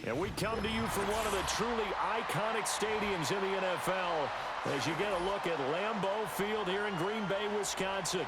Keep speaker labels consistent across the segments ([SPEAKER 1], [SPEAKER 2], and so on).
[SPEAKER 1] And we come to you from one of the truly iconic stadiums in the NFL as you get a look at Lambeau Field here in Green Bay, Wisconsin.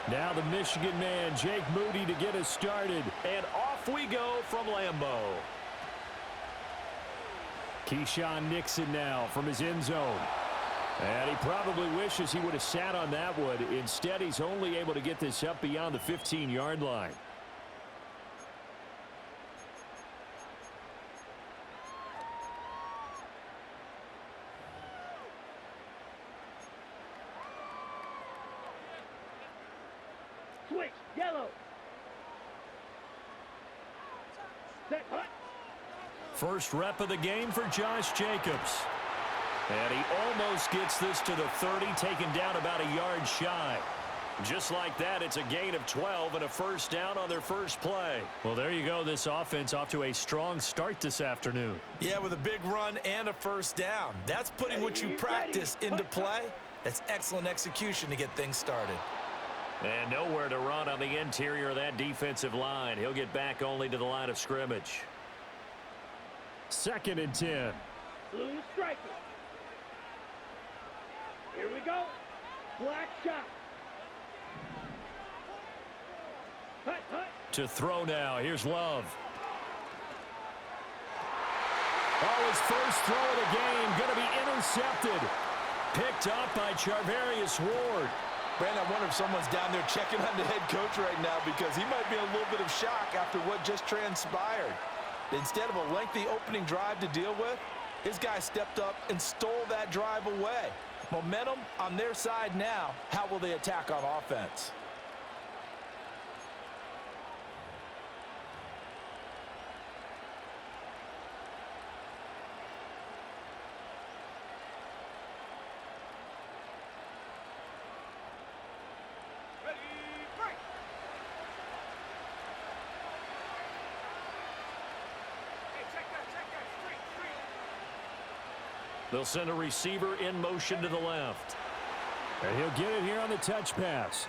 [SPEAKER 1] Now the Michigan man, Jake Moody, to get us started. And off we go from Lambeau. Keyshawn Nixon now from his end zone. And he probably wishes he would have sat on that one. Instead, he's only able to get this up beyond the 15-yard line.
[SPEAKER 2] Switch, yellow. Set, hut.
[SPEAKER 1] First rep of the game for Josh Jacobs. And he almost gets this to the 30, taken down about a yard shy. Just like that, it's a gain of 12 and a first down on their first play. Well, there you go. This offense off to a strong start this afternoon.
[SPEAKER 3] Yeah, with a big run and a first down. That's putting what you practice into play. That's excellent execution to get things started.
[SPEAKER 1] And nowhere to run on the interior of that defensive line. He'll get back only to the line of scrimmage. 2nd and 10.
[SPEAKER 2] Blue striker. Here we go. Black shot. Hut, hut.
[SPEAKER 1] To throw now. Here's Love. Oh, his first throw of the game going to be intercepted. Picked up by Charvarius Ward.
[SPEAKER 3] Brandon, I wonder if someone's down there checking on the head coach right now because he might be in a little bit of shock after what just transpired. Instead of a lengthy opening drive to deal with, his guy stepped up and stole that drive away. Momentum on their side now. How will they attack on offense?
[SPEAKER 1] They'll send a receiver in motion to the left. And he'll get it here on the touch pass.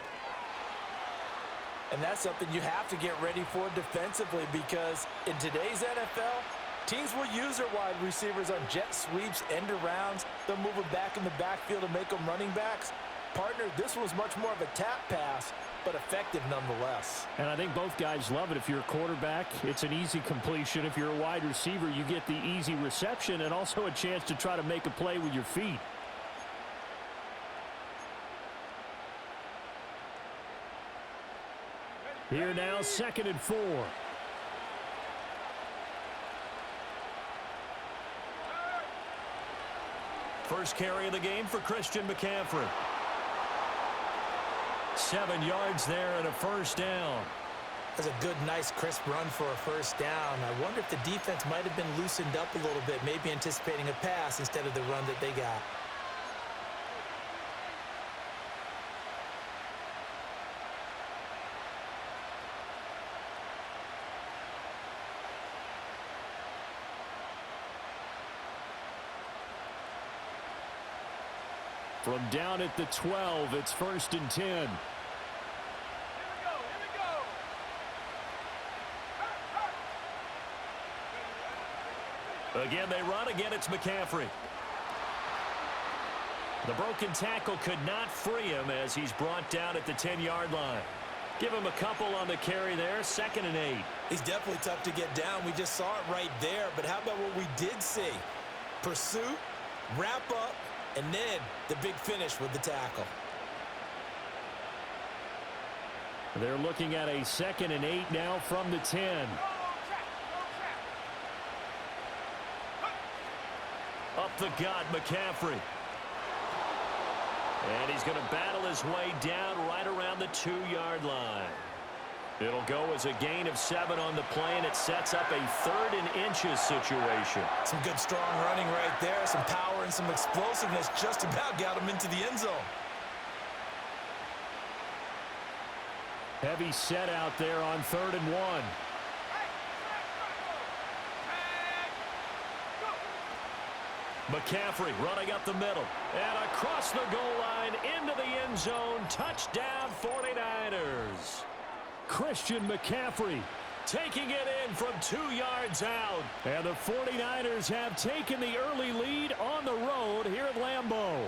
[SPEAKER 3] And that's something you have to get ready for defensively because in today's NFL, teams will use their wide receivers on jet sweeps, end arounds. They'll move them back in the backfield and make them running backs. Partner, this was much more of a tap pass, but effective nonetheless.
[SPEAKER 1] And I think both guys love it. If you're a quarterback, it's an easy completion. If you're a wide receiver, you get the easy reception and also a chance to try to make a play with your feet. Here now, 2nd and 4. First carry of the game for Christian McCaffrey. 7 yards there and a first down.
[SPEAKER 3] That's a good, nice, crisp run for a first down. I wonder if the defense might have been loosened up a little bit, maybe anticipating a pass instead of the run that they got.
[SPEAKER 1] From down at the 12, it's 1st and 10. Again, they run. Again, it's McCaffrey. The broken tackle could not free him as he's brought down at the 10-yard line. Give him a couple on the carry there, 2nd and 8.
[SPEAKER 3] He's definitely tough to get down. We just saw it right there. But how about what we did see? Pursuit, wrap up, and then the big finish with the tackle.
[SPEAKER 1] They're looking at a 2nd and 8 now from the 10. Up the gut, McCaffrey. And he's going to battle his way down right around the 2-yard line. It'll go as a gain of 7 on the play, and it sets up a 3rd and inches situation.
[SPEAKER 3] Some good, strong running right there. Some power and some explosiveness just about got him into the end zone.
[SPEAKER 1] Heavy set out there on 3rd and 1. McCaffrey running up the middle. And across the goal line into the end zone. Touchdown 49ers. Christian McCaffrey taking it in from 2 yards out. And the 49ers have taken the early lead on the road here at Lambeau.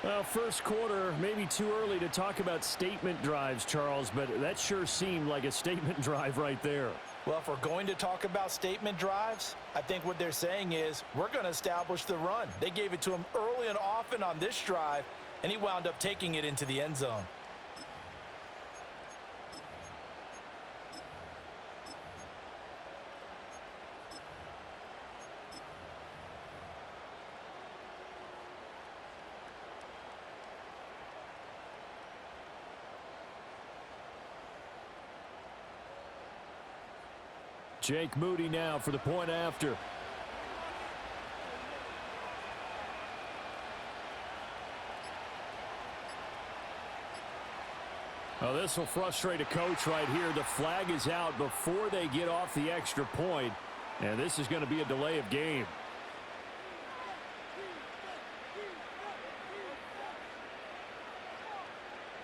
[SPEAKER 1] Well, first quarter, maybe too early to talk about statement drives, Charles, but that sure seemed like a statement drive right there.
[SPEAKER 3] Well, if we're going to talk about statement drives, I think what they're saying is we're going to establish the run. They gave it to him early and often on this drive, and he wound up taking it into the end zone.
[SPEAKER 1] Jake Moody now for the point after. Oh, this will frustrate a coach right here. The flag is out before they get off the extra point, and this is going to be a delay of game.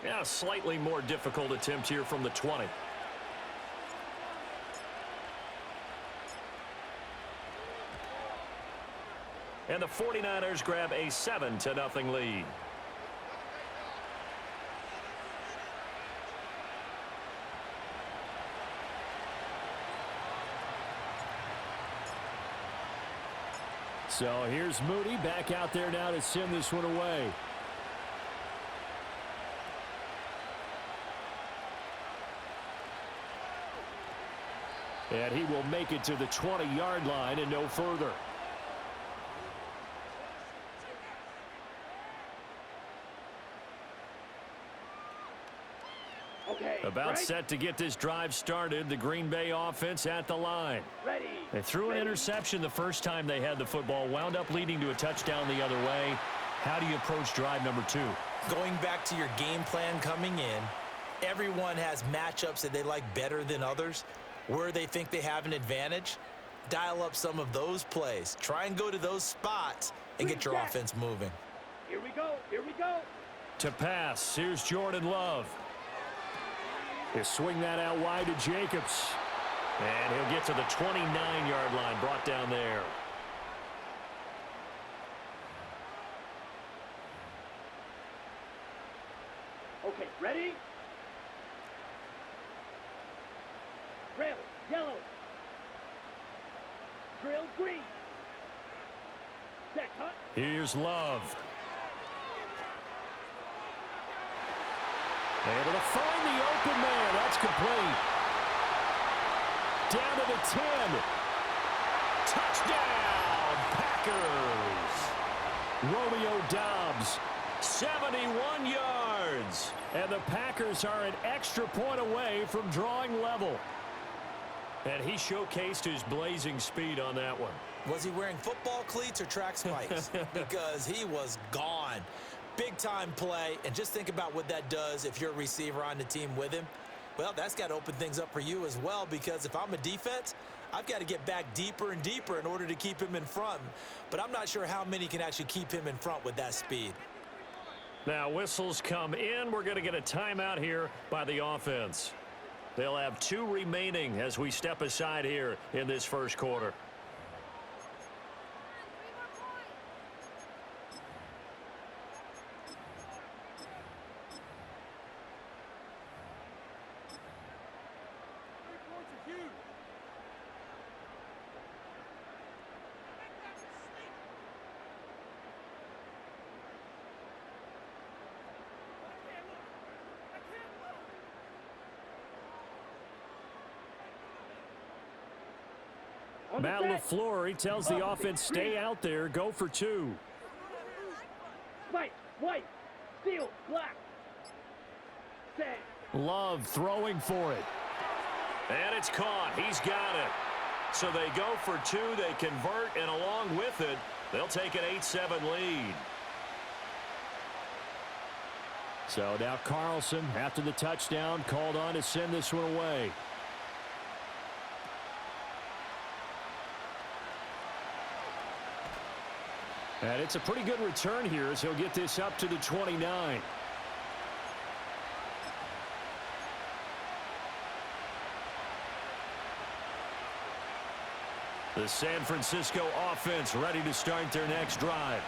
[SPEAKER 1] Yeah, slightly more difficult attempt here from the 20. And the 49ers grab a 7-0 lead. So here's Moody back out there now to send this one away. And he will make it to the 20-yard line and no further. About set to get this drive started. The Green Bay offense at the line.
[SPEAKER 2] Ready.
[SPEAKER 1] They threw an interception the first time they had the football. Wound up leading to a touchdown the other way. How do you approach drive number 2?
[SPEAKER 3] Going back to your game plan coming in, everyone has matchups that they like better than others. Where they think they have an advantage, dial up some of those plays. Try and go to those spots and get your offense moving.
[SPEAKER 2] Here we go. Here we go.
[SPEAKER 1] To pass, here's Jordan Love. He'll swing that out wide to Jacobs. And he'll get to the 29-yard line, brought down there.
[SPEAKER 2] Okay, ready? Drill, yellow. Drill, green. Set, cut.
[SPEAKER 1] Here's Love. Able to find the open man. That's complete. Down to the 10. Touchdown, Packers. Romeo Doubs, 71 yards. And the Packers are an extra point away from drawing level. And he showcased his blazing speed on that one.
[SPEAKER 3] Was he wearing football cleats or track spikes? Because he was gone. Big-time play, and just think about what that does if you're a receiver on the team with him. Well, that's got to open things up for you as well, because if I'm a defense, I've got to get back deeper and deeper in order to keep him in front. But I'm not sure how many can actually keep him in front with that speed.
[SPEAKER 1] Now, whistles come in. We're going to get a timeout here by the offense. They'll have 2 remaining as we step aside here in this first quarter. Matt LaFleur, he tells the offense, stay out there, go for 2.
[SPEAKER 2] White, white, steel, black. Set,
[SPEAKER 1] Love throwing for it. And it's caught. He's got it. So they go for two. They convert, and along with it, they'll take an 8-7 lead. So now Carlson, after the touchdown, called on to send this one away. And it's a pretty good return here as he'll get this up to the 29. The San Francisco offense ready to start their next drive.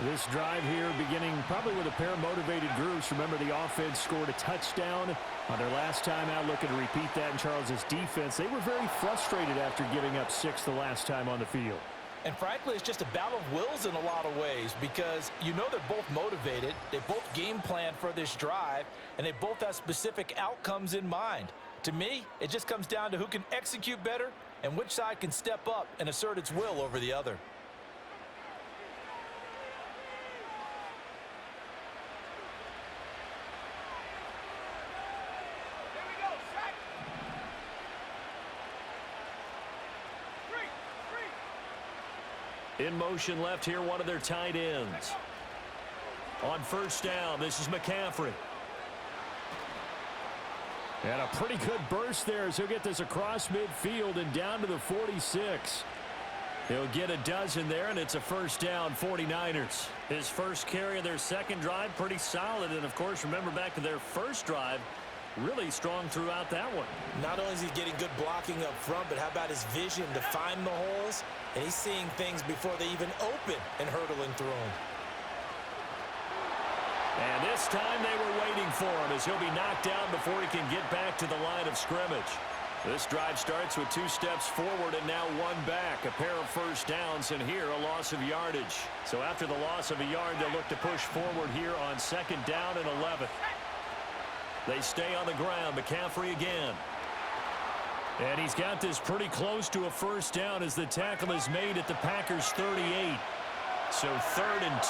[SPEAKER 1] This drive here beginning probably with a pair of motivated groups. Remember, the offense scored a touchdown on their last time out. Looking to repeat that in Charles's defense. They were very frustrated after giving up 6 the last time on the field.
[SPEAKER 3] And frankly, it's just a battle of wills in a lot of ways because you know they're both motivated. They both game plan for this drive, and they both have specific outcomes in mind. To me, it just comes down to who can execute better and which side can step up and assert its will over the other.
[SPEAKER 1] In motion left here, one of their tight ends. On first down, this is McCaffrey. And a pretty good burst there as he'll get this across midfield and down to the 46. He'll get a dozen there, and it's a first down, 49ers. His first carry of their second drive, pretty solid. And, of course, remember back to their first drive, really strong throughout that one.
[SPEAKER 3] Not only is he getting good blocking up front, but how about his vision to find the holes? And he's seeing things before they even open and hurdling through them.
[SPEAKER 1] And this time they were waiting for him as he'll be knocked down before he can get back to the line of scrimmage. This drive starts with 2 steps forward and now 1 back. A pair of first downs, and here a loss of yardage. So after the loss of a yard, they'll look to push forward here on 2nd down and 11. They stay on the ground. McCaffrey again. And he's got this pretty close to a first down as the tackle is made at the Packers' 38. So 3rd and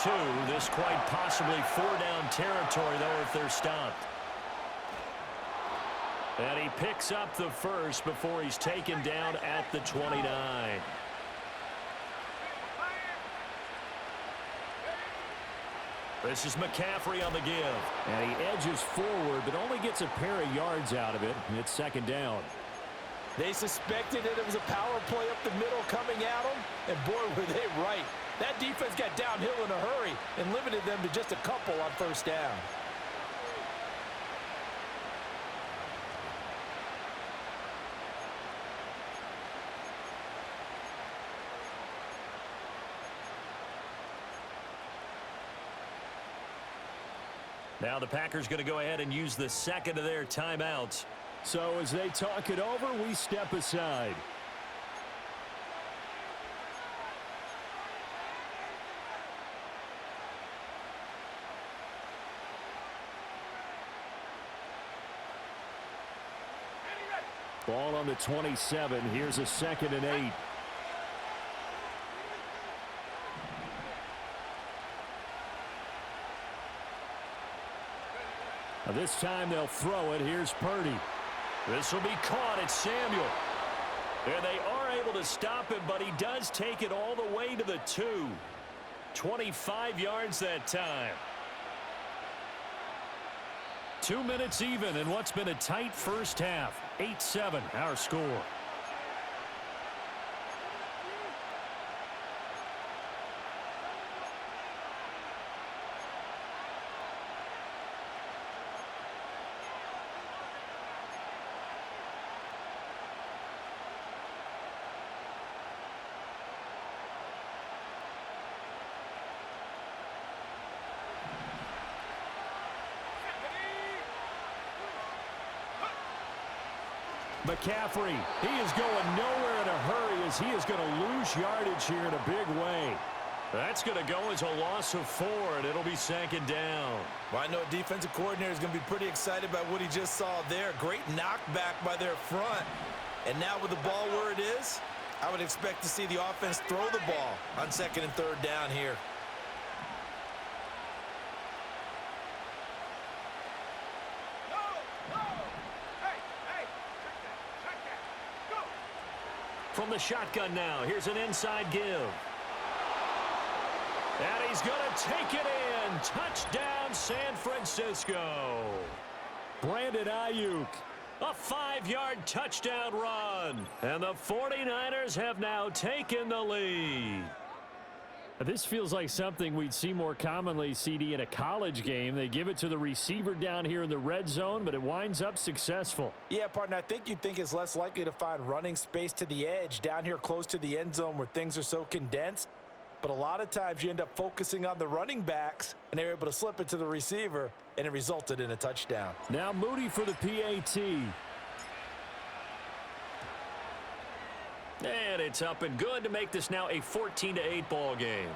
[SPEAKER 1] 2. This quite possibly 4-down territory, though, if they're stopped. And he picks up the first before he's taken down at the 29. This is McCaffrey on the give. And he edges forward, but only gets a pair of yards out of it. And it's 2nd down.
[SPEAKER 3] They suspected that it was a power play up the middle coming at them, and boy, were they right. That defense got downhill in a hurry and limited them to just a couple on first down.
[SPEAKER 1] Now the Packers going to go ahead and use the second of their timeouts. So as they talk it over, we step aside. Ball on the 27. Here's a 2nd and 8. Now this time they'll throw it. Here's Purdy. This will be caught. It's Samuel. And they are able to stop him, but he does take it all the way to the 2. 25 yards that time. 2 minutes even in what's been a tight first half. 8-7 our score. McCaffrey, he is going nowhere in a hurry as he is going to lose yardage here in a big way. That's going to go as a loss of 4, and it'll be 2nd down.
[SPEAKER 3] Well, I know a defensive coordinator is going to be pretty excited about what he just saw there. Great knockback by their front. And now with the ball where it is, I would expect to see the offense throw the ball on 2nd and 3rd down here.
[SPEAKER 1] From the shotgun now, here's an inside give. And he's going to take it in. Touchdown, San Francisco. Brandon Ayuk, a 5-yard touchdown run. And the 49ers have now taken the lead.
[SPEAKER 4] This feels like something we'd see more commonly, CD, in a college game. They give it to the receiver down here in the red zone, but it winds up successful.
[SPEAKER 3] Yeah, partner, I think you'd think it's less likely to find running space to the edge down here close to the end zone where things are so condensed. But a lot of times you end up focusing on the running backs, and they're able to slip it to the receiver, and it resulted in a touchdown.
[SPEAKER 4] Now Moody for the PAT.
[SPEAKER 1] And it's up and good to make this now a 14-8 ball game.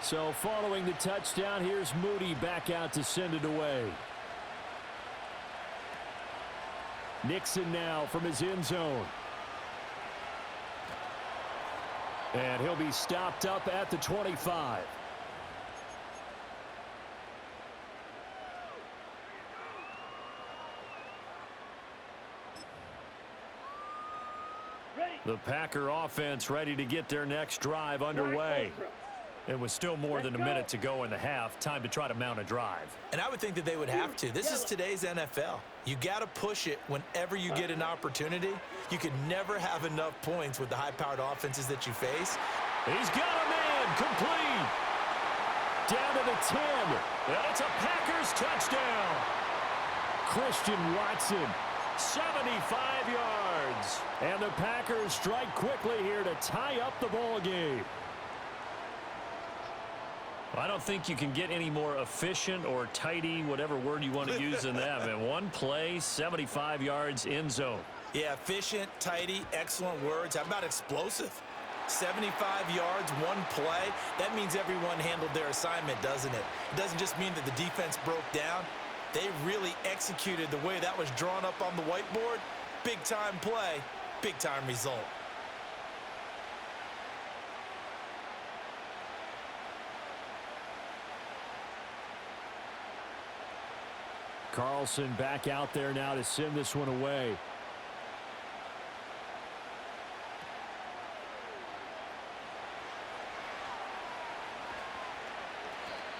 [SPEAKER 4] So following the touchdown, here's Moody back out to send it away. Nixon now from his end zone. And he'll be stopped up at the 25.
[SPEAKER 2] Ready.
[SPEAKER 1] The Packer offense ready to get their next drive underway. It was still more than a minute to go in the half. Time to try to mount a drive.
[SPEAKER 3] And I would think that they would have to. This is today's NFL. You got to push it whenever you get an opportunity. You can never have enough points with the high-powered offenses that you face.
[SPEAKER 1] He's got a man complete.
[SPEAKER 4] Down to the 10.
[SPEAKER 1] And it's a Packers touchdown.
[SPEAKER 4] Christian Watson.
[SPEAKER 1] 75 yards.
[SPEAKER 4] And the Packers strike quickly here to tie up the ball game.
[SPEAKER 1] I don't think you can get any more efficient or tidy, whatever word you want to use in that. Man, one play, 75 yards, end zone.
[SPEAKER 3] Yeah, efficient, tidy, excellent words. How about explosive? 75 yards, one play. That means everyone handled their assignment, doesn't it? It doesn't just mean that the defense broke down. They really executed the way that was drawn up on the whiteboard. Big-time play, big-time result.
[SPEAKER 4] Carlson back out there now to send this one away.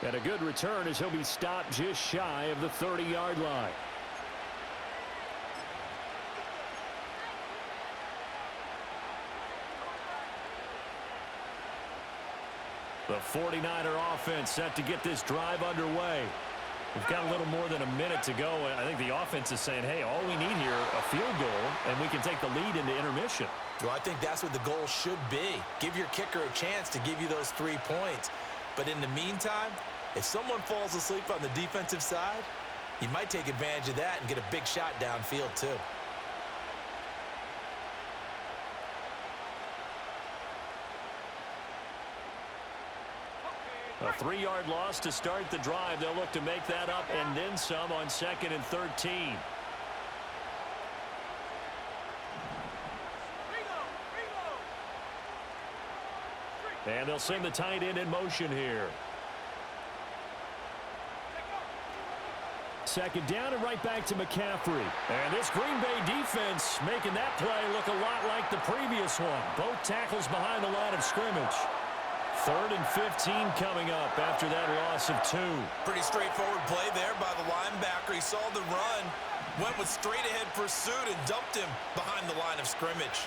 [SPEAKER 4] And a good return as he'll be stopped just shy of the 30-yard line.
[SPEAKER 1] The 49er offense set to get this drive underway. We've got a little more than a minute to go. I think the offense is saying, hey, all we need here, a field goal, and we can take the lead into intermission.
[SPEAKER 3] Well, I think that's what the goal should be. Give your kicker a chance to give you those 3 points. But in the meantime, if someone falls asleep on the defensive side, you might take advantage of that and get a big shot downfield too.
[SPEAKER 1] A 3-yard loss to start the drive. They'll look to make that up and then some on 2nd and 13. And they'll send the tight end in motion here.
[SPEAKER 4] Second down and right back to McCaffrey.
[SPEAKER 1] And this Green Bay defense making that play look a lot like the previous one. Both tackles behind the line of scrimmage. 3rd and 15 coming up after that loss of 2.
[SPEAKER 3] Pretty straightforward play there by the linebacker. He saw the run, went with straight-ahead pursuit, and dumped him behind the line of scrimmage.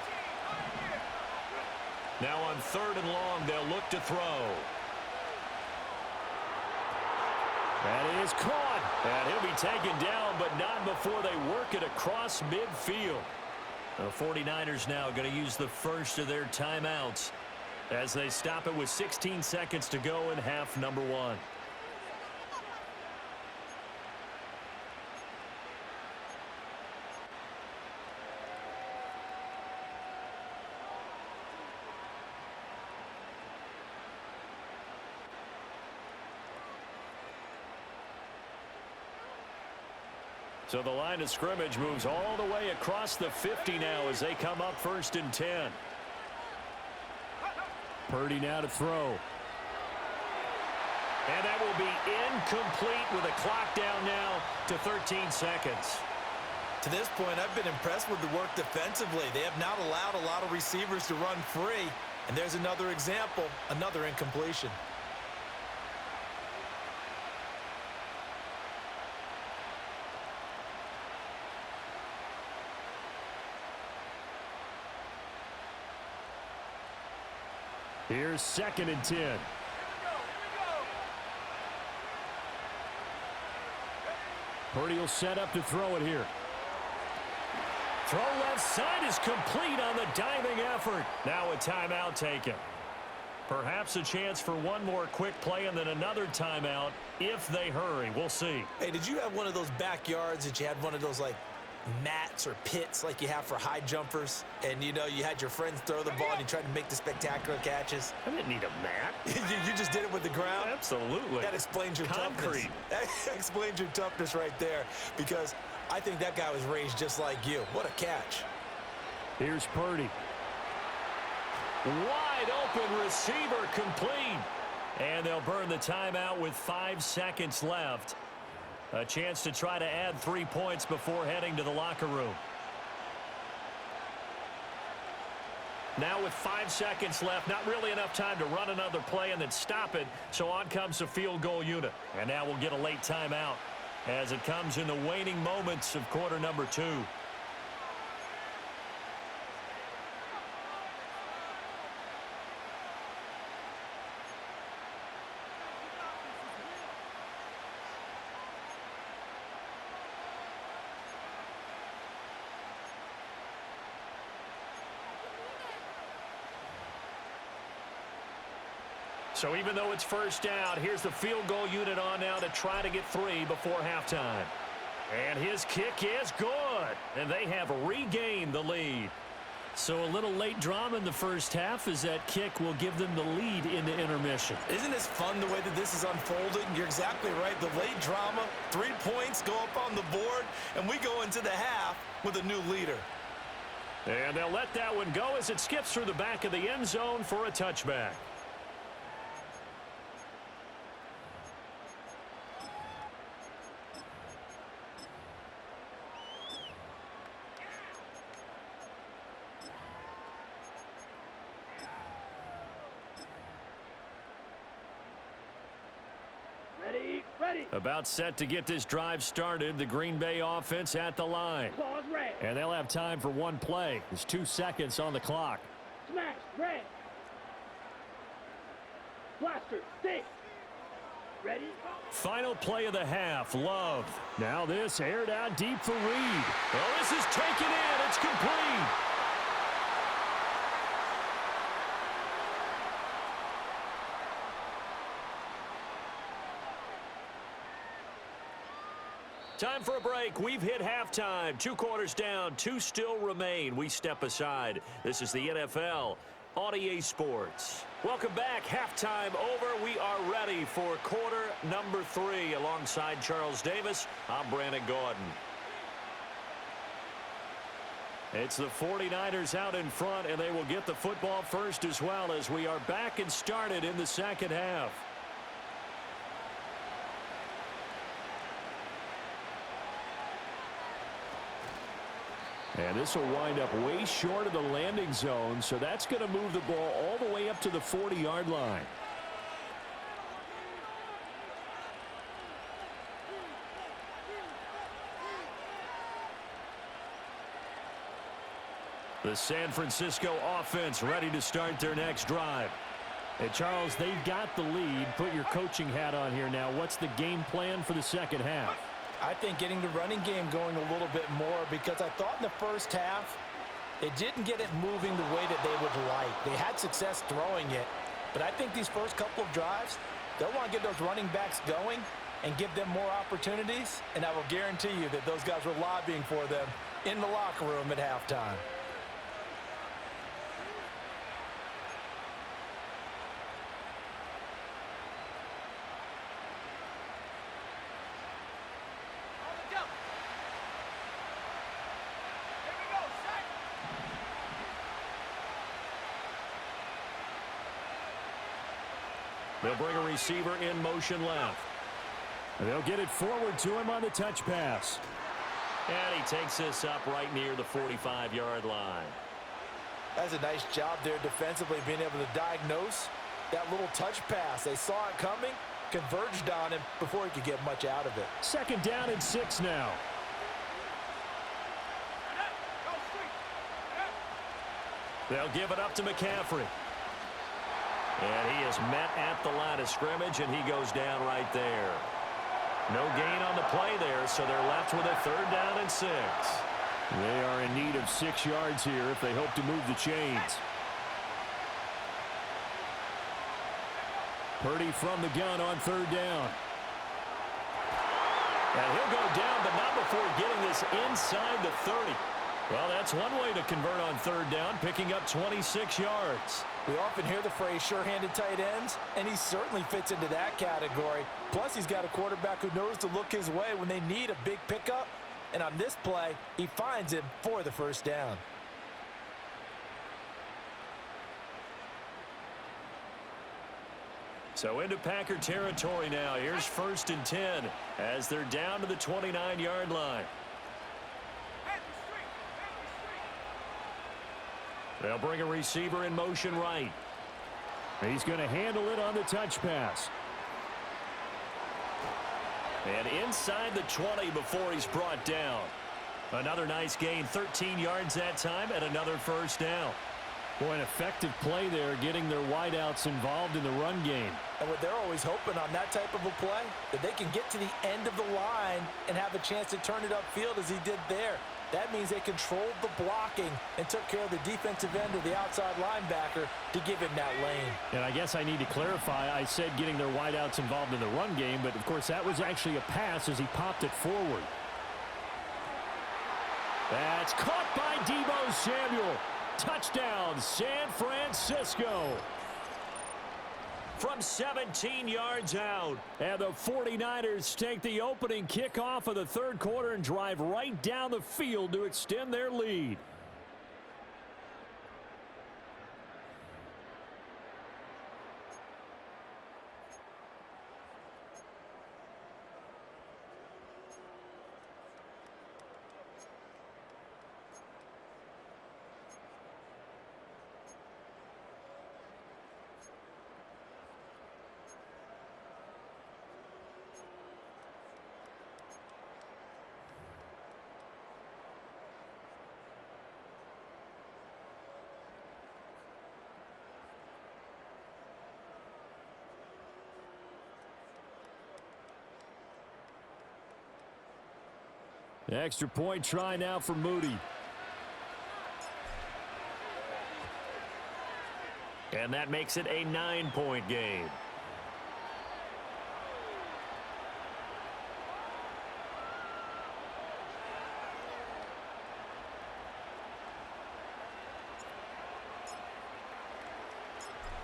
[SPEAKER 1] Now on 3rd and long, they'll look to throw.
[SPEAKER 4] That is caught.
[SPEAKER 1] And he'll be taken down, but not before they work it across midfield. The 49ers now going to use the first of their timeouts as they stop it with 16 seconds to go in half number 1. So the line of scrimmage moves all the way across the 50 now as they come up 1st and 10.
[SPEAKER 4] Purdy now to throw.
[SPEAKER 1] And that will be incomplete with a clock down now to 13 seconds.
[SPEAKER 3] To this point, I've been impressed with the work defensively. They have not allowed a lot of receivers to run free. And there's another example, another incompletion.
[SPEAKER 4] Here's 2nd and 10. Purdy will set up to throw it here. Throw left side is complete on the diving effort. Now a timeout taken. Perhaps a chance for one more quick play and then another timeout if they hurry. We'll see.
[SPEAKER 3] Hey, did you have one of those backyards that you had one of those, like, mats or pits like you have for high jumpers? And, you know, you had your friends throw the ball and you tried to make the spectacular catches?
[SPEAKER 1] I didn't need a mat.
[SPEAKER 3] you just did it with the ground?
[SPEAKER 1] Absolutely.
[SPEAKER 3] That explains your
[SPEAKER 1] Concrete.
[SPEAKER 3] toughness. That explains your toughness right there, because I think that guy was raised just like you. What a catch.
[SPEAKER 4] Here's Purdy.
[SPEAKER 1] Wide open receiver complete. And they'll burn the timeout with 5 seconds left. A chance to try to add 3 points before heading to the locker room. Now with 5 seconds left, not really enough time to run another play and then stop it. So on comes the field goal unit. And now we'll get a late timeout as it comes in the waning moments of quarter number 2. So even though it's first down, here's the field goal unit on now to try to get 3 before halftime. And his kick is good. And they have regained the lead.
[SPEAKER 4] So a little late drama in the first half as that kick will give them the lead into intermission.
[SPEAKER 3] Isn't this fun the way that this is unfolding? You're exactly right. The late drama, 3 points go up on the board, and we go into the half with a new leader.
[SPEAKER 1] And they'll let that one go as it skips through the back of the end zone for a touchback.
[SPEAKER 2] Ready.
[SPEAKER 1] About set to get this drive started. The Green Bay offense at the line.
[SPEAKER 2] Claws red.
[SPEAKER 4] And they'll have time for one play. There's 2 seconds on the clock.
[SPEAKER 2] Smash red. Blaster stick. Ready.
[SPEAKER 1] Final play of the half. Love.
[SPEAKER 4] Now this aired out deep for Reed.
[SPEAKER 1] Well, this is taken in. It's complete. Time for a break. We've hit halftime. 2 quarters down. 2 still remain. We step aside. This is the NFL on EA Sports. Welcome back. Halftime over. We are ready for quarter number 3. Alongside Charles Davis, I'm Brandon Gordon. It's the 49ers out in front, and they will get the football first as well as we are back and started in the second half. And this will wind up way short of the landing zone, so that's going to move the ball all the way up to the 40-yard line. The San Francisco offense ready to start their next drive.
[SPEAKER 4] Hey, Charles, they've got the lead. Put your coaching hat on here now. What's the game plan for the second half?
[SPEAKER 3] I think getting the running game going a little bit more, because I thought in the first half they didn't get it moving the way that they would like. They had success throwing it, but I think these first couple of drives, they'll want to get those running backs going and give them more opportunities, and I will guarantee you that those guys were lobbying for them in the locker room at halftime.
[SPEAKER 4] They'll bring a receiver in motion left. They'll get it forward to him on the touch pass.
[SPEAKER 1] And he takes this up right near the 45-yard line.
[SPEAKER 3] That's a nice job there defensively, being able to diagnose that little touch pass. They saw it coming, converged on him before he could get much out of it.
[SPEAKER 4] 2nd down and 6 now. They'll give it up to McCaffrey.
[SPEAKER 1] And he is met at the line of scrimmage, and he goes down right there. No gain on the play there, so they're left with a 3rd down and 6.
[SPEAKER 4] They are in need of 6 yards here if they hope to move the chains. Purdy from the gun on 3rd down.
[SPEAKER 1] And he'll go down, but not before getting this inside the 30.
[SPEAKER 4] Well, that's one way to convert on 3rd down, picking up 26 yards.
[SPEAKER 3] We often hear the phrase sure-handed tight ends, and he certainly fits into that category. Plus, he's got a quarterback who knows to look his way when they need a big pickup. And on this play, he finds him for the 1st down.
[SPEAKER 1] So into Packer territory now. Here's 1st and 10 as they're down to the 29-yard line.
[SPEAKER 4] They'll bring a receiver in motion right. He's going to handle it on the touch pass.
[SPEAKER 1] And inside the 20 before he's brought down.
[SPEAKER 4] Another nice gain, 13 yards that time, and another 1st down. Boy, an effective play there, getting their wideouts involved in the run game.
[SPEAKER 3] And what they're always hoping on that type of a play, that they can get to the end of the line and have a chance to turn it upfield as he did there. That means they controlled the blocking and took care of the defensive end or the outside linebacker to give him that lane.
[SPEAKER 4] And I guess I need to clarify, I said getting their wideouts involved in the run game, but of course that was actually a pass as he popped it forward. That's caught by Deebo Samuel. Touchdown, San Francisco.
[SPEAKER 1] From 17 yards out.
[SPEAKER 4] And the 49ers take the opening kickoff of the 3rd quarter and drive right down the field to extend their lead. Extra point try now for Moody.
[SPEAKER 1] And that makes it a 9-point game.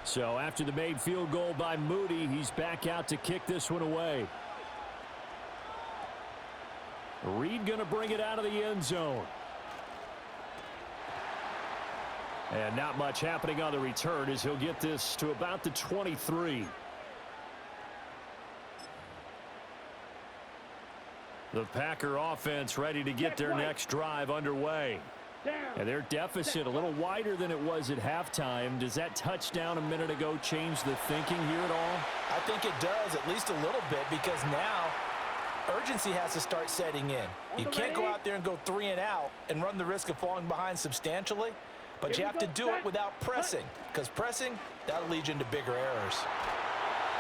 [SPEAKER 4] So after the made field goal by Moody, he's back out to kick this one away. Reed going to bring it out of the end zone. And not much happening on the return as he'll get this to about the 23. The Packer offense ready to get their next drive underway. And their deficit a little wider than it was at halftime. Does that touchdown a minute ago change the thinking here at all?
[SPEAKER 3] I think it does, at least a little bit, because now urgency has to start setting in. You can't go out there and go 3 and out and run the risk of falling behind substantially, but you have to do it without pressing, because pressing, that'll lead you into bigger errors.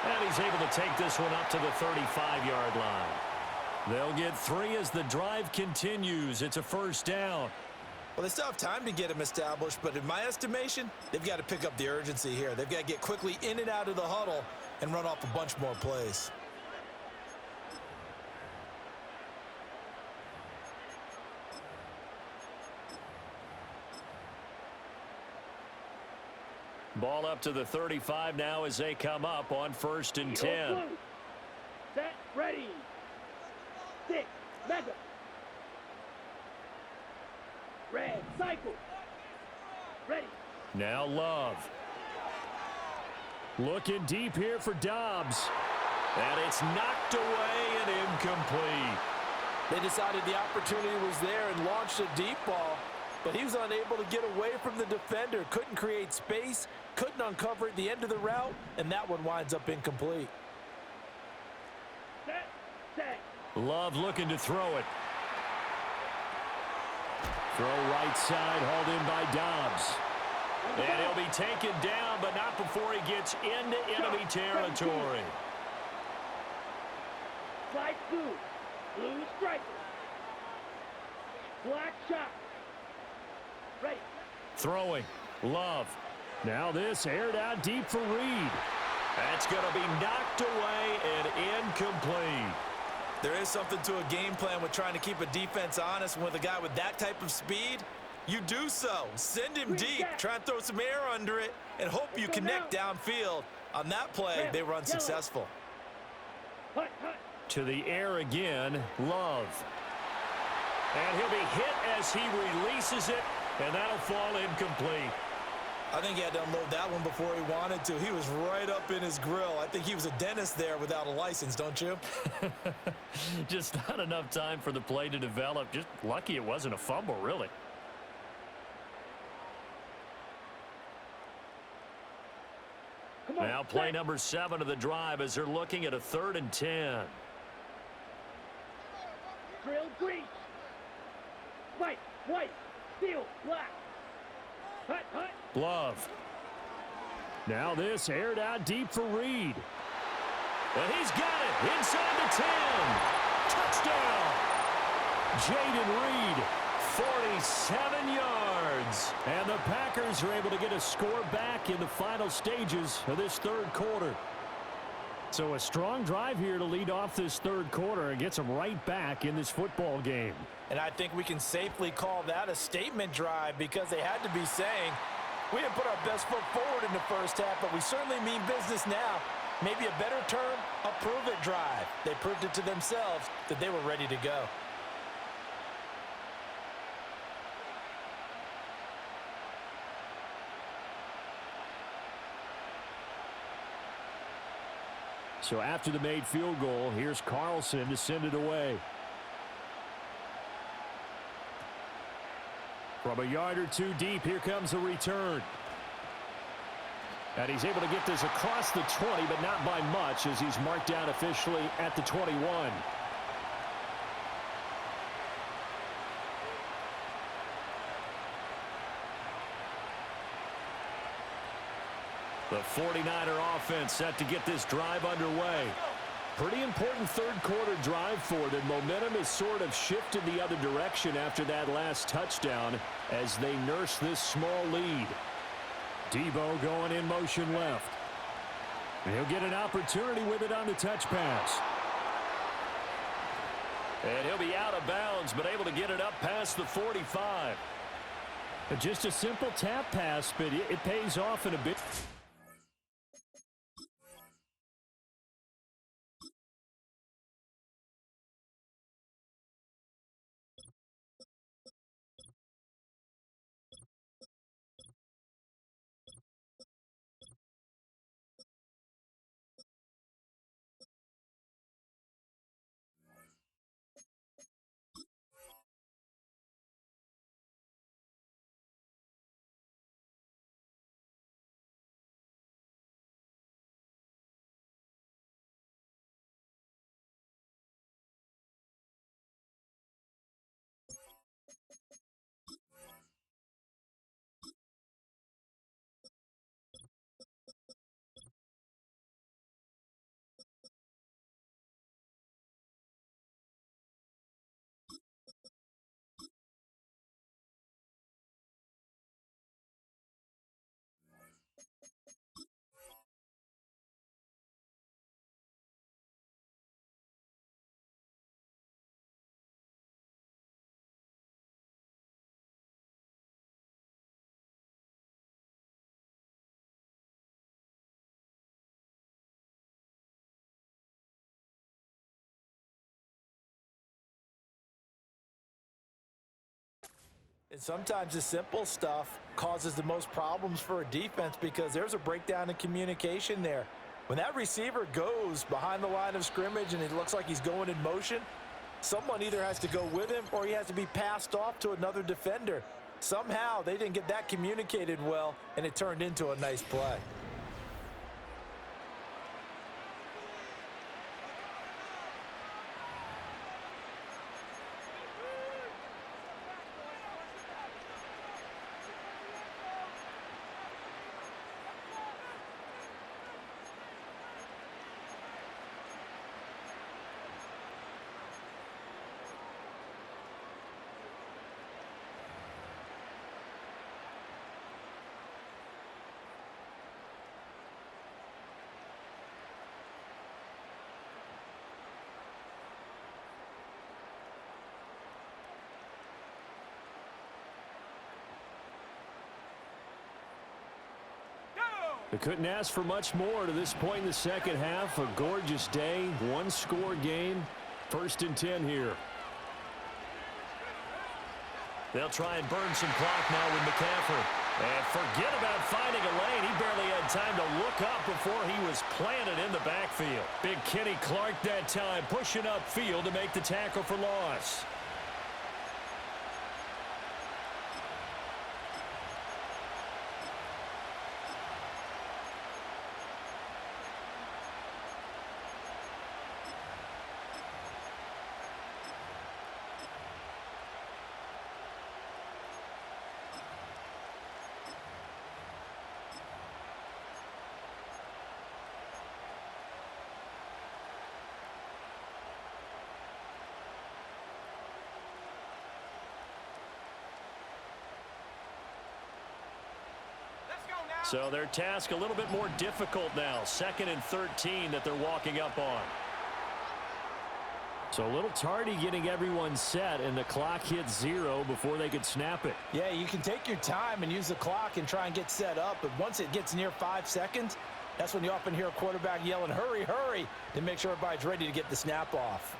[SPEAKER 1] And he's able to take this one up to the 35-yard line.
[SPEAKER 4] They'll get 3 as the drive continues. It's a 1st down.
[SPEAKER 3] Well, they still have time to get him established, but in my estimation, they've got to pick up the urgency here. They've got to get quickly in and out of the huddle and run off a bunch more plays.
[SPEAKER 1] Ball up to the 35 now as they come up on 1st and 10.
[SPEAKER 2] Set, ready. 6, mega. Red, cycle. Ready.
[SPEAKER 4] Now Love. Looking deep here for Dobbs.
[SPEAKER 1] And it's knocked away and incomplete.
[SPEAKER 3] They decided the opportunity was there and launched a deep ball, but he was unable to get away from the defender. Couldn't create space, couldn't uncover at the end of the route, and that one winds up incomplete.
[SPEAKER 2] Set. Set.
[SPEAKER 4] Love looking to throw it. Throw right side, hauled in by Dobbs.
[SPEAKER 1] And he'll be taken down, but not before he gets into enemy territory.
[SPEAKER 2] Slide through. Blue striker. Black shot. Ready.
[SPEAKER 4] Throwing. Love. Now this aired out deep for Reed.
[SPEAKER 1] That's going to be knocked away and incomplete.
[SPEAKER 3] There is something to a game plan with trying to keep a defense honest. With a guy with that type of speed, you do so. Send him deep, try and throw some air under it, and hope you connect downfield. On that play, they were unsuccessful.
[SPEAKER 2] Hut, hut.
[SPEAKER 4] To the air again, Love.
[SPEAKER 1] And he'll be hit as he releases it, and that'll fall incomplete.
[SPEAKER 3] I think he had to unload that one before he wanted to. He was right up in his grill. I think he was a dentist there without a license, don't you?
[SPEAKER 4] Just not enough time for the play to develop. Just lucky it wasn't a fumble, really.
[SPEAKER 2] Come on.
[SPEAKER 4] Now play
[SPEAKER 2] set.
[SPEAKER 4] number 7 of the drive as they're looking at a 3rd and 10.
[SPEAKER 2] Drill grease. White, white, steel, black. Hut, hut.
[SPEAKER 4] Love. Now this aired out deep for Reed.
[SPEAKER 1] And he's got it inside the 10. Touchdown.
[SPEAKER 4] Jaden Reed.
[SPEAKER 1] 47 yards.
[SPEAKER 4] And the Packers are able to get a score back in the final stages of this 3rd quarter. So a strong drive here to lead off this 3rd quarter and gets them right back in this football game.
[SPEAKER 3] And I think we can safely call that a statement drive because they had to be saying, we didn't put our best foot forward in the first half, but we certainly mean business now. Maybe a better term, a prove-it drive. They proved it to themselves that they were ready to go.
[SPEAKER 4] So after the made field goal, here's Carlson to send it away. From a yard or two deep, here comes a return. And he's able to get this across the 20, but not by much as he's marked down officially at the 21. The 49er offense set to get this drive underway. Pretty important 3rd quarter drive for them. Momentum has sort of shifted the other direction after that last touchdown as they nurse this small lead. Debo going in motion left. And he'll get an opportunity with it on the touch pass.
[SPEAKER 1] And he'll be out of bounds, but able to get it up past the 45.
[SPEAKER 4] Just a simple tap pass, but it pays off in a bit.
[SPEAKER 3] And sometimes the simple stuff causes the most problems for a defense because there's a breakdown in communication there. When that receiver goes behind the line of scrimmage and it looks like he's going in motion, someone either has to go with him or he has to be passed off to another defender. Somehow they didn't get that communicated well, and it turned into a nice play.
[SPEAKER 4] They couldn't ask for much more to this point in the second half. A gorgeous day, one-score game. 1st and 10 here.
[SPEAKER 1] They'll try and burn some clock now with McCaffrey. And forget about finding a lane. He barely had time to look up before he was planted in the backfield. Big Kenny Clark that time, pushing upfield to make the tackle for loss. So their task a little bit more difficult now. 2nd and 13 that they're walking up on.
[SPEAKER 4] So a little tardy getting everyone set, and the clock hit 0 before they could snap it.
[SPEAKER 3] Yeah, you can take your time and use the clock and try and get set up, but once it gets near 5 seconds, that's when you often hear a quarterback yelling, hurry, hurry, to make sure everybody's ready to get the snap off.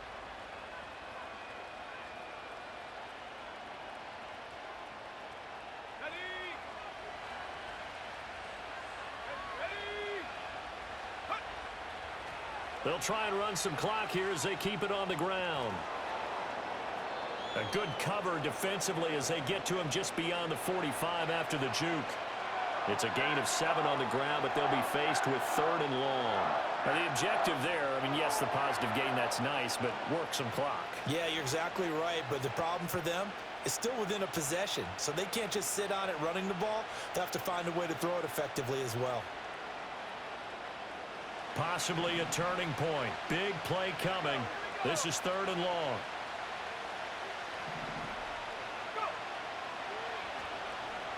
[SPEAKER 1] They'll try and run some clock here as they keep it on the ground. A good cover defensively as they get to him just beyond the 45 after the juke. It's a gain of 7 on the ground, but they'll be faced with 3rd and long. Now the objective there, I mean, yes, the positive gain, that's nice, but work some clock.
[SPEAKER 3] Yeah, you're exactly right, but the problem for them is still within a possession, so they can't just sit on it running the ball. They'll have to find a way to throw it effectively as well.
[SPEAKER 1] Possibly a turning point. Big play coming. This is 3rd and long.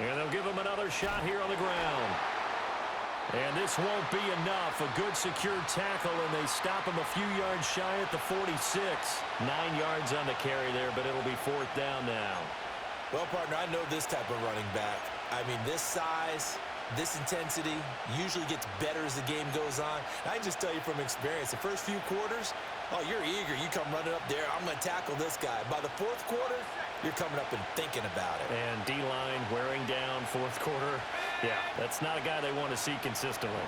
[SPEAKER 1] And they'll give him another shot here on the ground. And this won't be enough. A good secure tackle, and they stop him a few yards shy at the 46. 9 yards on the carry there, but it'll be 4th down now.
[SPEAKER 3] Well, partner, I know this type of running back. I mean, this size, this intensity usually gets better as the game goes on. I can just tell you from experience, the first few quarters, oh, you're eager. You come running up there, I'm going to tackle this guy. By the 4th quarter, you're coming up and thinking about it.
[SPEAKER 1] And D-line wearing down 4th quarter. Yeah, that's not a guy they want to see consistently.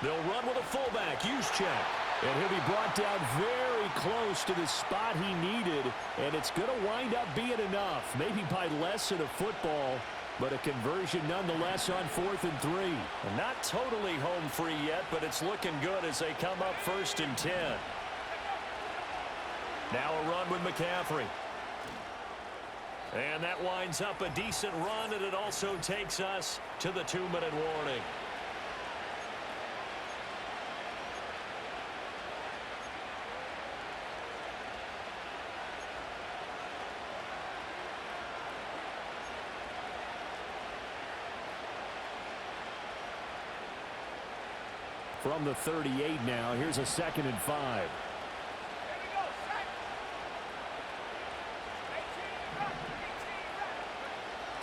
[SPEAKER 1] They'll run with a fullback, Juszczyk.
[SPEAKER 4] And he'll be brought down very close to the spot he needed, and it's going to wind up being enough. Maybe by less than a football, but a conversion nonetheless on 4th and 3.
[SPEAKER 1] And not totally home free yet, but it's looking good as they come up 1st and 10. Now a run with McCaffrey. And that winds up a decent run, and it also takes us to the 2-minute warning.
[SPEAKER 4] From the 38 now, here's a 2nd and 5.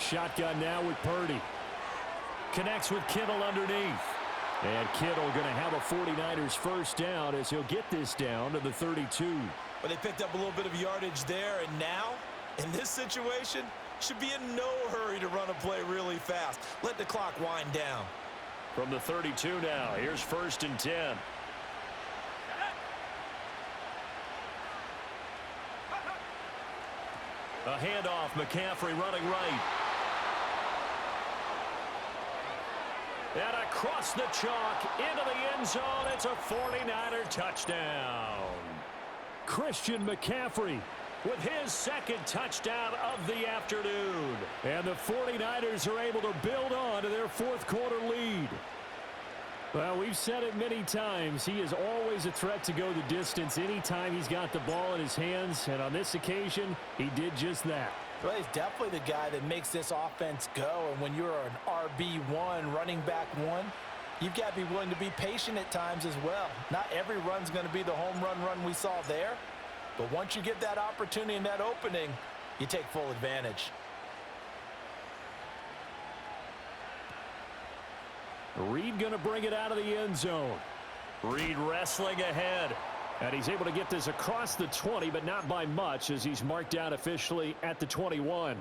[SPEAKER 4] Shotgun now with Purdy. Connects with Kittle underneath. And Kittle going to have a 49ers first down as he'll get this down to the 32.
[SPEAKER 3] But they picked up a little bit of yardage there, and now In this situation, should be in no hurry to run a play really fast. Let the clock wind down.
[SPEAKER 1] From the 32 now, here's 1st and 10. A handoff, McCaffrey running right. And across the chalk, into the end zone, it's a 49er touchdown.
[SPEAKER 4] Christian McCaffrey with his 2nd touchdown of the afternoon. And the 49ers are able to build on to their 4th quarter lead. Well, we've said it many times. He is always a threat to go the distance anytime he's got the ball in his hands. And on this occasion, he did just that.
[SPEAKER 3] Well, he's definitely the guy that makes this offense go. And when you're an RB1, running back one, you've got to be willing to be patient at times as well. Not every run's going to be the home run we saw there. But once you get that opportunity and that opening, you take full advantage.
[SPEAKER 4] Reed going to bring it out of the end zone.
[SPEAKER 1] Reed wrestling ahead.
[SPEAKER 4] And he's able to get this across the 20, but not by much, as he's marked down officially at the 21.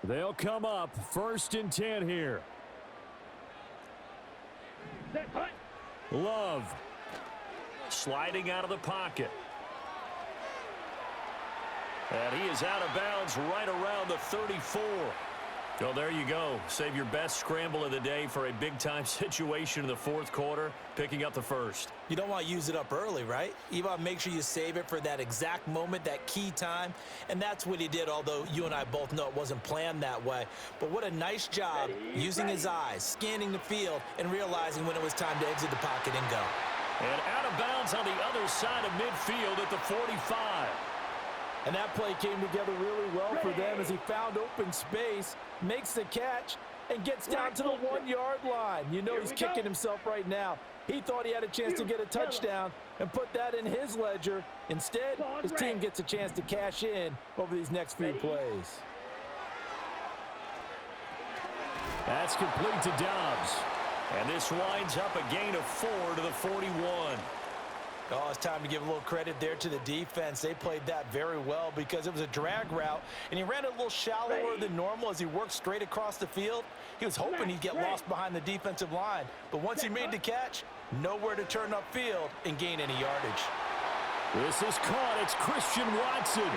[SPEAKER 4] They'll come up 1st and 10 here.
[SPEAKER 2] Set, hut.
[SPEAKER 4] Love.
[SPEAKER 1] Sliding out of the pocket. And he is out of bounds right around the 34. Well, there you go. Save your best scramble of the day for a big-time situation in the 4th quarter, picking up the 1st.
[SPEAKER 3] You don't want to use it up early, right? You want to make sure you save it for that exact moment, that key time. And that's what he did, although you and I both know it wasn't planned that way. But what a nice job using his eyes, scanning the field, and realizing when it was time to exit the pocket and go.
[SPEAKER 1] And out of bounds on the other side of midfield at the 45.
[SPEAKER 3] And that play came together really well for them as he found open space, makes the catch, and gets down to the 1-yard line. You know he's kicking himself right now. He thought he had a chance to get a touchdown and put that in his ledger. Instead, his team gets a chance to cash in over these next few plays.
[SPEAKER 4] That's complete to Dobbs.
[SPEAKER 1] And this winds up a gain of 4 to the 41.
[SPEAKER 3] Oh, it's time to give a little credit there to the defense. They played that very well because it was a drag route, and he ran it a little shallower than normal as he worked straight across the field. He was hoping he'd get lost behind the defensive line, but once he made the catch, nowhere to turn upfield and gain any yardage.
[SPEAKER 4] This is caught. It's Christian Watson.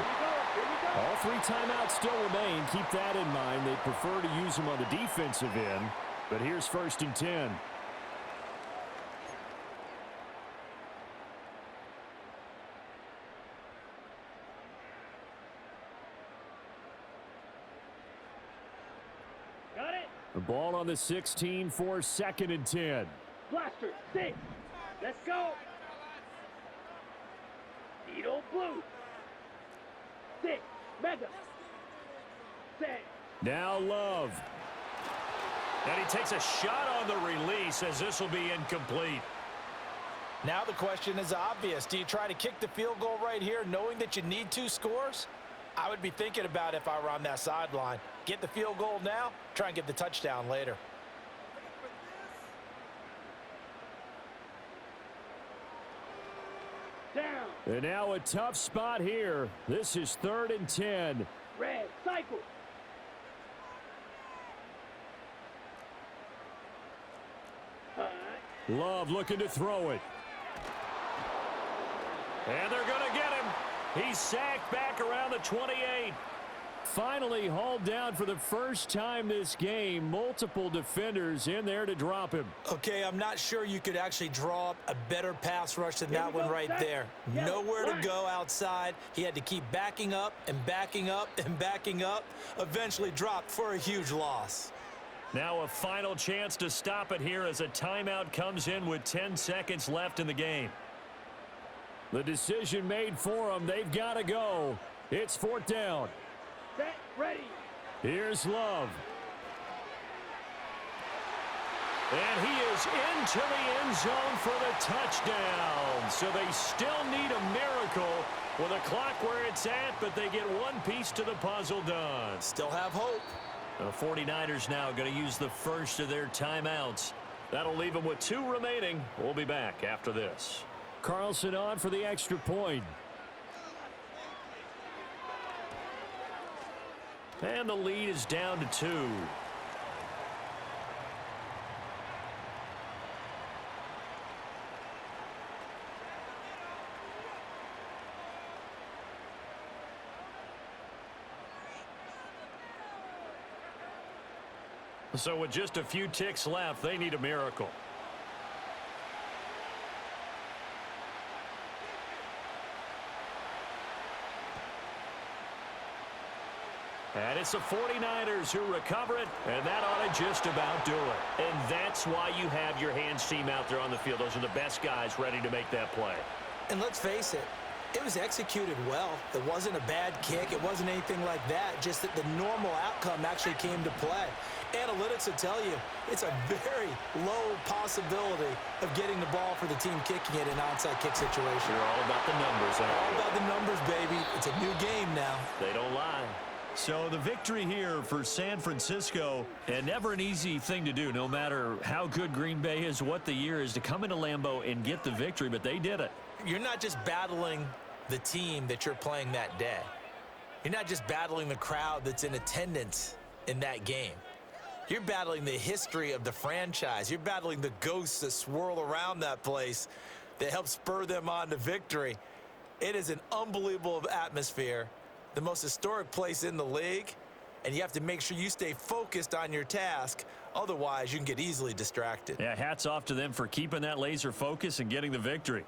[SPEAKER 4] All 3 timeouts still remain. Keep that in mind. They prefer to use them on the defensive end, but here's 1st and 10. The ball on the 16 for 2nd and 10.
[SPEAKER 2] Blaster, 6. Let's go. Edo blue. 6. Mega. Set.
[SPEAKER 4] Now Love.
[SPEAKER 1] And he takes a shot on the release as this will be incomplete.
[SPEAKER 3] Now the question is obvious. Do you try to kick the field goal right here knowing that you need 2 scores? I would be thinking about it if I were on that sideline. Get the field goal now, try and get the touchdown later.
[SPEAKER 2] Down.
[SPEAKER 4] And now a tough spot here. This is 3rd and 10.
[SPEAKER 2] Red. Cycle.
[SPEAKER 4] Love looking to throw it.
[SPEAKER 1] And they're going to get him. He's sacked back around the 28.
[SPEAKER 4] Finally hauled down for the first time this game. Multiple defenders in there to drop him.
[SPEAKER 3] Okay, I'm not sure you could actually draw up a better pass rush than that one right there. Nowhere to go outside. He had to keep backing up and backing up and backing up. Eventually dropped for a huge loss.
[SPEAKER 1] Now a final chance to stop it here as a timeout comes in with 10 seconds left in the game.
[SPEAKER 4] The decision made for them. They've got to go. It's 4th down.
[SPEAKER 2] Set. Ready.
[SPEAKER 4] Here's Love. And he is into the end zone for the touchdown. So they still need a miracle with a clock where it's at, but they get one piece to the puzzle done.
[SPEAKER 3] Still have hope.
[SPEAKER 4] The 49ers now going to use the first of their timeouts. That'll leave them with 2 remaining. We'll be back after this. Carlson on for the extra point. And the lead is down to 2. So with just a few ticks left, they need a miracle. And it's the 49ers who recover it, and that ought to just about do it. And that's why you have your hands team out there on the field. Those are the best guys ready to make that play.
[SPEAKER 3] And let's face it, it was executed well. It wasn't a bad kick. It wasn't anything like that. Just that the normal outcome actually came to play. Analytics will tell you it's a very low possibility of getting the ball for the team kicking it in an onside kick situation.
[SPEAKER 4] You're all about the numbers, aren't you?
[SPEAKER 3] All about the numbers, baby. It's a new game now.
[SPEAKER 4] They don't lie. So the victory here for San Francisco, and never an easy thing to do, no matter how good Green Bay is, what the year is, to come into Lambeau and get the victory, but they did it.
[SPEAKER 3] You're not just battling the team that you're playing that day. You're not just battling the crowd that's in attendance in that game. You're battling the history of the franchise. You're battling the ghosts that swirl around that place that help spur them on to victory. It is an unbelievable atmosphere, the most historic place in the league, and you have to make sure you stay focused on your task. Otherwise, you can get easily distracted.
[SPEAKER 4] Yeah, hats off to them for keeping that laser focus and getting the victory.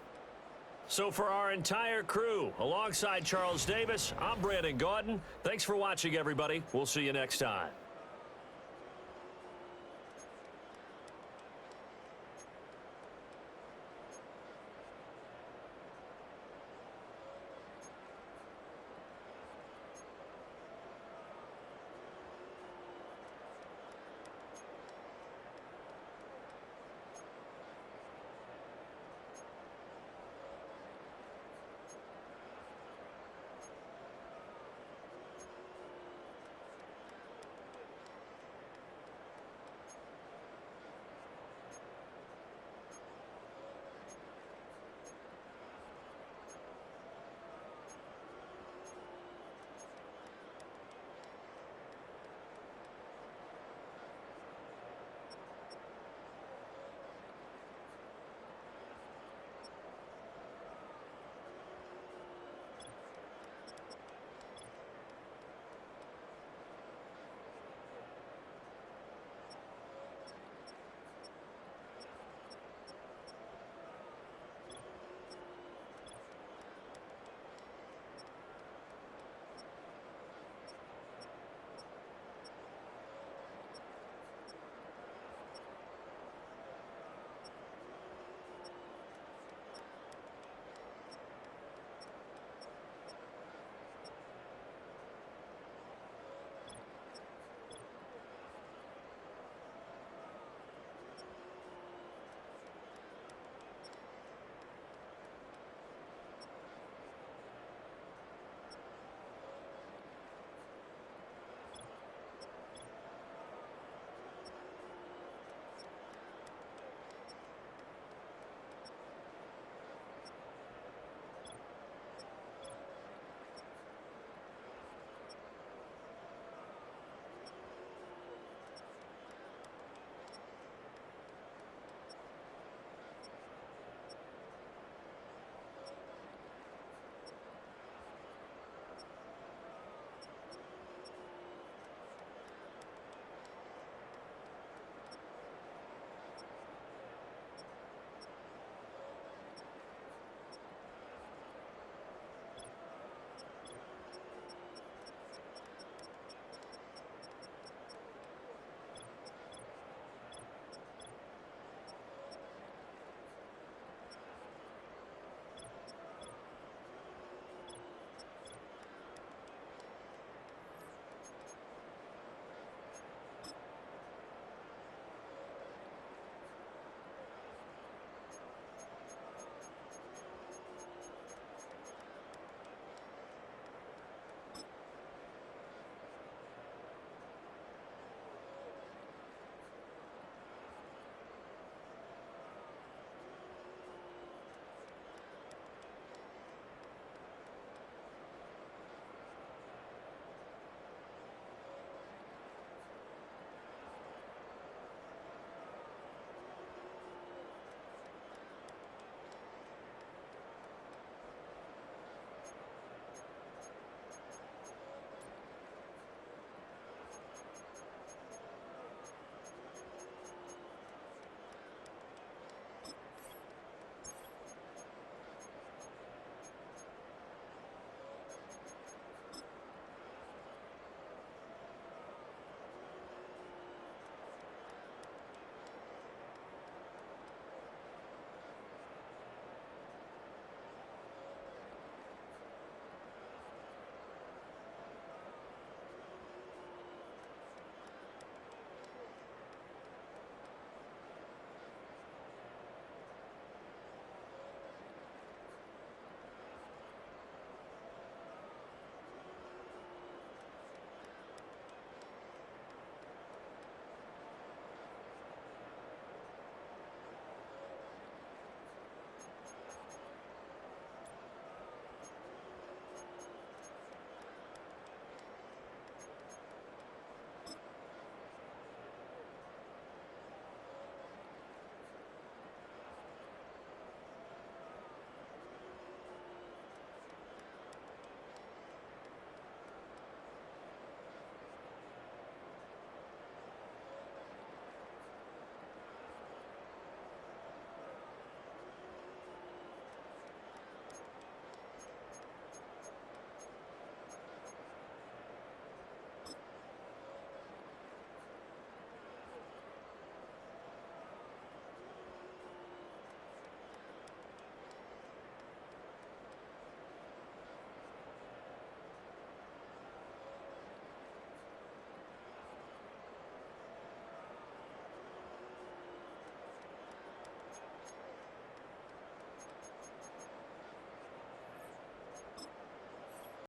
[SPEAKER 4] So for our entire crew, alongside Charles Davis, I'm Brandon Gaudin. Thanks for watching, everybody. We'll see you next time.